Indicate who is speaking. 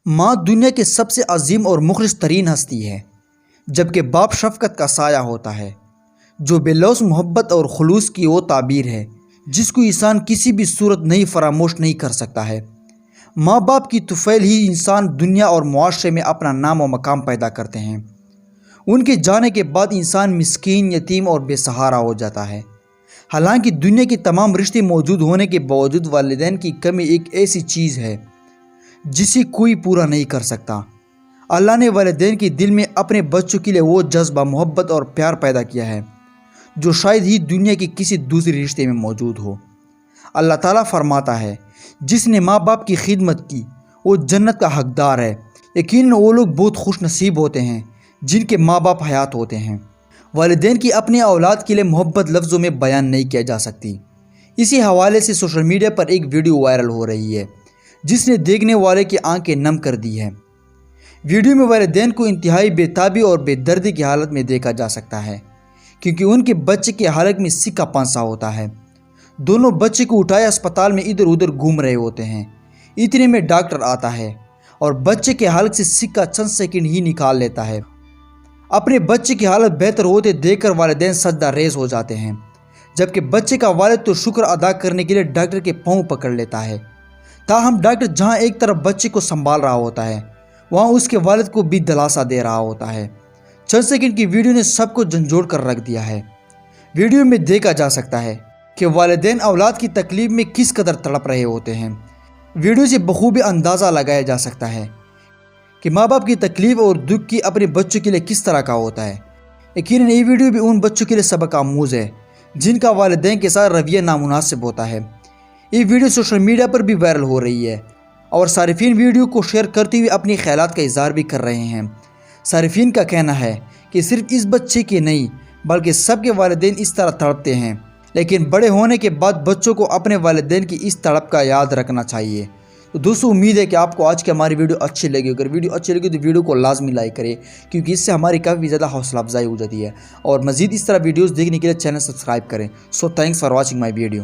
Speaker 1: ماں دنیا کی سب سے عظیم اور مخلص ترین ہستی ہے، جبکہ باپ شفقت کا سایہ ہوتا ہے جو بے لوث محبت اور خلوص کی وہ تعبیر ہے جس کو انسان کسی بھی صورت نہیں فراموش نہیں کر سکتا ہے۔ ماں باپ کی طفیل ہی انسان دنیا اور معاشرے میں اپنا نام و مقام پیدا کرتے ہیں۔ ان کے جانے کے بعد انسان مسکین، یتیم اور بے سہارا ہو جاتا ہے۔ حالانکہ دنیا کے تمام رشتے موجود ہونے کے باوجود والدین کی کمی ایک ایسی چیز ہے جسے کوئی پورا نہیں کر سکتا۔ اللہ نے والدین کے دل میں اپنے بچوں کے لیے وہ جذبہ، محبت اور پیار پیدا کیا ہے جو شاید ہی دنیا کے کسی دوسرے رشتے میں موجود ہو۔ اللہ تعالیٰ فرماتا ہے، جس نے ماں باپ کی خدمت کی وہ جنت کا حقدار ہے۔ یقیناً وہ لوگ بہت خوش نصیب ہوتے ہیں جن کے ماں باپ حیات ہوتے ہیں۔ والدین کی اپنی اولاد کے لیے محبت لفظوں میں بیان نہیں کیا جا سکتی۔ اسی حوالے سے سوشل میڈیا پر ایک ویڈیو وائرل ہو رہی ہے جس نے دیکھنے والے کی آنکھیں نم کر دی ہے۔ ویڈیو میں والدین کو انتہائی بے تابی اور بے دردی کی حالت میں دیکھا جا سکتا ہے کیونکہ ان کے بچے کے حلق میں سکہ پھنسا ہوتا ہے۔ دونوں بچے کو اٹھائے اسپتال میں ادھر ادھر گھوم رہے ہوتے ہیں۔ اتنے میں ڈاکٹر آتا ہے اور بچے کے حلق سے سکہ چند سیکنڈ ہی نکال لیتا ہے۔ اپنے بچے کی حالت بہتر ہوتے دیکھ کر والدین سجدہ ریز ہو جاتے ہیں، جبکہ بچے کا والد تو شکر ادا کرنے کے لیے ڈاکٹر کے پاؤں پکڑ لیتا ہے۔ تاہم ڈاکٹر جہاں ایک طرف بچے کو سنبھال رہا ہوتا ہے وہاں اس کے والد کو بھی دلاسا دے رہا ہوتا ہے۔ چند سیکنڈ کی ویڈیو نے سب کو جھنجھوڑ کر رکھ دیا ہے۔ ویڈیو میں دیکھا جا سکتا ہے کہ والدین اولاد کی تکلیف میں کس قدر تڑپ رہے ہوتے ہیں۔ ویڈیو سے بخوبی اندازہ لگایا جا سکتا ہے کہ ماں باپ کی تکلیف اور دکھ کی اپنے بچوں کے لیے کس طرح کا ہوتا ہے۔ یقیناً یہ ویڈیو بھی ان بچوں کے لیے سبق آموز ہے جن کا والدین کے ساتھ رویہ نامناسب ہوتا ہے۔ یہ ویڈیو سوشل میڈیا پر بھی وائرل ہو رہی ہے اور صارفین ویڈیو کو شیئر کرتے ہوئے اپنی خیالات کا اظہار بھی کر رہے ہیں۔ صارفین کا کہنا ہے کہ صرف اس بچے کے نہیں بلکہ سب کے والدین اس طرح تڑپتے ہیں، لیکن بڑے ہونے کے بعد بچوں کو اپنے والدین کی اس تڑپ کا یاد رکھنا چاہیے۔ تو دوستوں، امید ہے کہ آپ کو آج کی ہماری ویڈیو اچھی لگی۔ اگر ویڈیو اچھی لگی تو ویڈیو کو لازمی لائک کریں کیونکہ اس سے ہماری کافی زیادہ حوصلہ افزائی ہو جاتی ہے، اور مزید اس طرح ویڈیوز دیکھنے کے لیے چینل سبسکرائب کریں۔ So thanks for watching my video.